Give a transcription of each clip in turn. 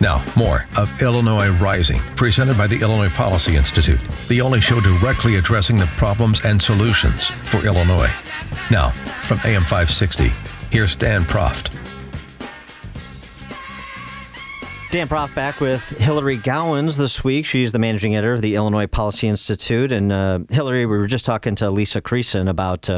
Now, more of Illinois Rising, presented by the Illinois Policy Institute, the only show directly addressing the problems and solutions for Illinois. Now, from AM 560, here's Dan Proft. Dan Proft back with Hilary Gowins this week. She's the managing editor of the Illinois Policy Institute. And Hilary, we were just talking to Lisa Creason about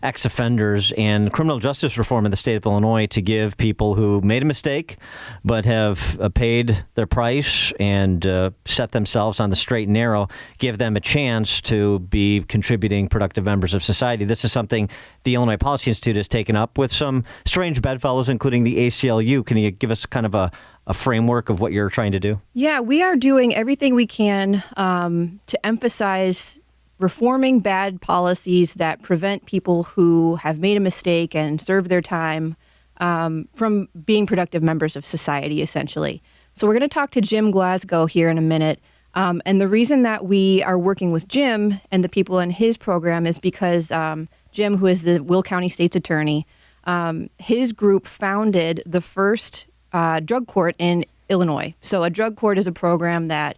ex-offenders and criminal justice reform in the state of Illinois to give people who made a mistake but have paid their price and set themselves on the straight and narrow, give them a chance to be contributing productive members of society. This is something the Illinois Policy Institute has taken up with some strange bedfellows, including the ACLU. Can you give us kind of a framework of what you're trying to do? Yeah, we are doing everything we can to emphasize reforming bad policies that prevent people who have made a mistake and served their time from being productive members of society, essentially. So we're going to talk to Jim Glasgow here in a minute. And the reason that we are working with Jim and the people in his program is because Jim, who is the Will County State's attorney, his group founded the first drug court in Illinois. So a drug court is a program that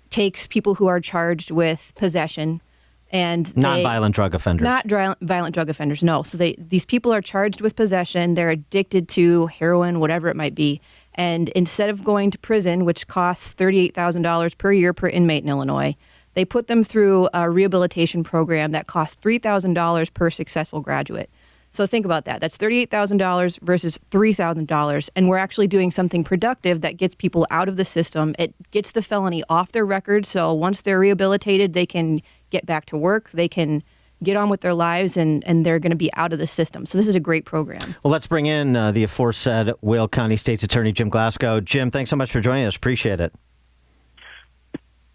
takes people who are charged with possession and non-violent drug offenders. Not violent drug offenders, no. So these people are charged with possession. They're addicted to heroin, whatever it might be. And instead of going to prison, which costs $38,000 per year per inmate in Illinois, they put them through a rehabilitation program that costs $3,000 per successful graduate. So think about that. That's $38,000 versus $3,000. And we're actually doing something productive that gets people out of the system. It gets the felony off their record. So once they're rehabilitated, they can get back to work. They can get on with their lives, and they're going to be out of the system. So this is a great program. Well, let's bring in the aforesaid Will County State's Attorney, Jim Glasgow. Jim, thanks so much for joining us. Appreciate it.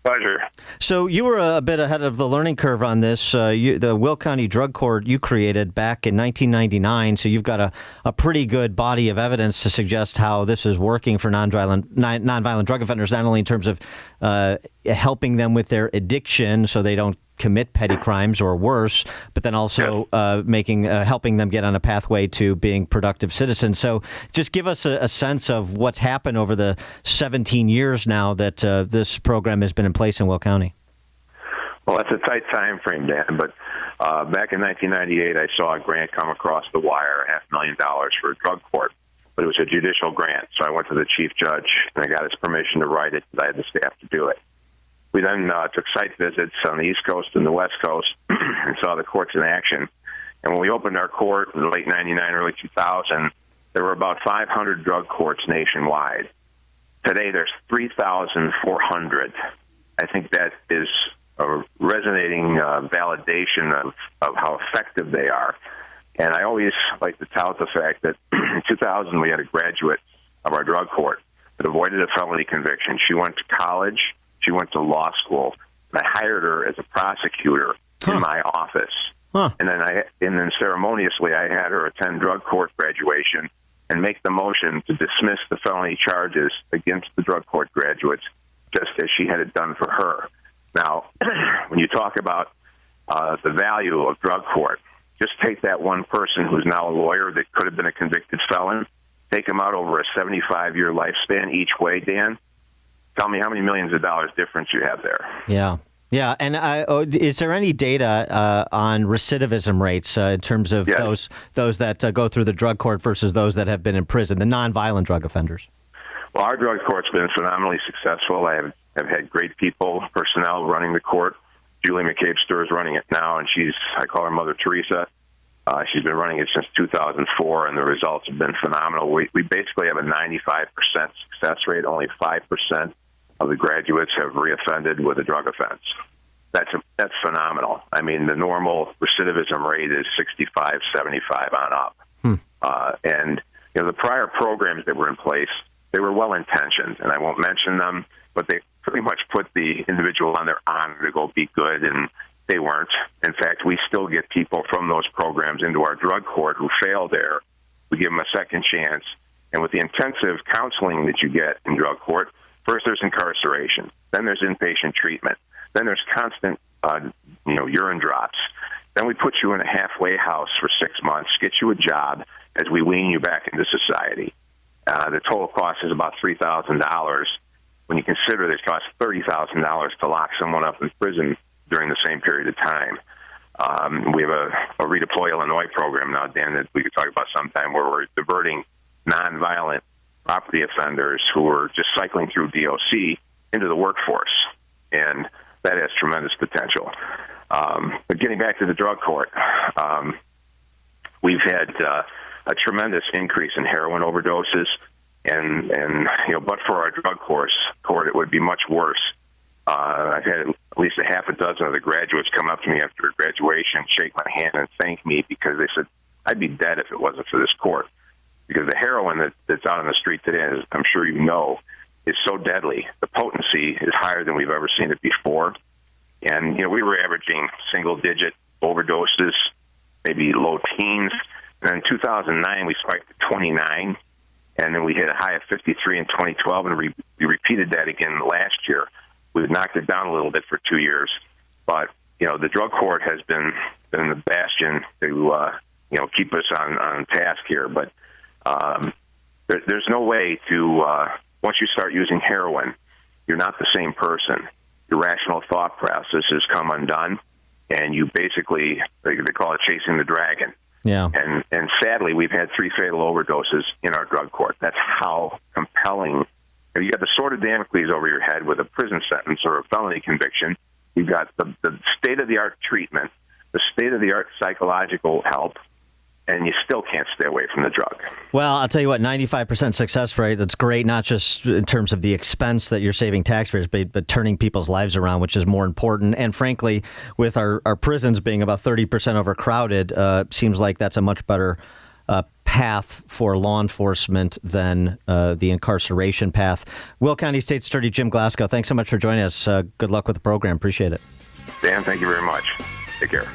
Pleasure. So you were a bit ahead of the learning curve on this. The Will County Drug Court you created back in 1999, so you've got a pretty good body of evidence to suggest how this is working for nonviolent drug offenders, not only in terms of helping them with their addiction so they don't commit petty crimes or worse, but then also helping them get on a pathway to being productive citizens. So just give us a sense of what's happened over the 17 years now that this program has been in place in Will County. Well, that's a tight time frame, Dan, but back in 1998, I saw a grant come across the wire, $500,000 for a drug court, but it was a judicial grant. So I went to the chief judge, and I got his permission to write it, because I had the staff to do it. We then took site visits on the East Coast and the West Coast and saw the courts in action. And when we opened our court in late 99, early 2000, there were about 500 drug courts nationwide. Today, there's 3,400. I think that is a resonating validation of how effective they are. And I always like to tout the fact that in 2000, we had a graduate of our drug court that avoided a felony conviction. She went to college. She went to law school, and I hired her as a prosecutor in my office. And then ceremoniously, I had her attend drug court graduation and make the motion to dismiss the felony charges against the drug court graduates, just as she had it done for her. Now, when you talk about the value of drug court, just take that one person who's now a lawyer that could have been a convicted felon, take him out over a 75-year lifespan each way, Dan. Tell me how many millions of dollars difference you have there. Yeah. Yeah. And is there any data on recidivism rates in terms of those that go through the drug court versus those that have been in prison, the nonviolent drug offenders? Well, our drug court's been phenomenally successful. I have had great personnel running the court. Julie McCabe-Stur is running it now, and I call her Mother Teresa. She's been running it since 2004, and the results have been phenomenal. We basically have a 95% success rate. Only 5% of the graduates have reoffended with a drug offense. That's phenomenal. I mean, the normal recidivism rate is 65, 75 on up. And the prior programs that were in place, they were well-intentioned, and I won't mention them, but they pretty much put the individual on their honor to go be good, and they weren't. In fact, we still get people from those programs into our drug court who fail there. We give them a second chance. And with the intensive counseling that you get in drug court, first there's incarceration, then there's inpatient treatment, then there's constant urine drops. Then we put you in a halfway house for 6 months, get you a job as we wean you back into society. The total cost is about $3,000. When you consider it costs $30,000 to lock someone up in prison during the same period of time. We have a Redeploy Illinois program now, Dan, that we could talk about sometime, where we're diverting nonviolent property offenders who are just cycling through DOC into the workforce, and that has tremendous potential. But getting back to the drug court, we've had a tremendous increase in heroin overdoses, and but for our drug court, it would be much worse. I've had at least a half a dozen of the graduates come up to me after graduation, shake my hand, and thank me because they said, I'd be dead if it wasn't for this court. Because the heroin that's out on the street today, as I'm sure you know, is so deadly. The potency is higher than we've ever seen it before. And, we were averaging single-digit overdoses, maybe low teens. And in 2009, we spiked to 29. And then we hit a high of 53 in 2012, and we repeated that again last year. We've knocked it down a little bit for 2 years. But, the drug court has been the bastion to, keep us on task here. But there's no way to, once you start using heroin, you're not the same person. Your rational thought process has come undone, and you basically, they call it chasing the dragon. Yeah. And sadly, we've had 3 fatal overdoses in our drug court. That's how compelling. You got the sword of Damocles over your head with a prison sentence or a felony conviction. You've got the state-of-the-art treatment, the state-of-the-art psychological help, and you still can't stay away from the drug. Well, I'll tell you what, 95% success rate, that's great, not just in terms of the expense that you're saving taxpayers, but turning people's lives around, which is more important. And frankly, with our prisons being about 30% overcrowded, seems like that's a much better path for law enforcement than the incarceration path. Will County State's Attorney Jim Glasgow, thanks so much for joining us. Good luck with the program. Appreciate it. Dan, thank you very much. Take care.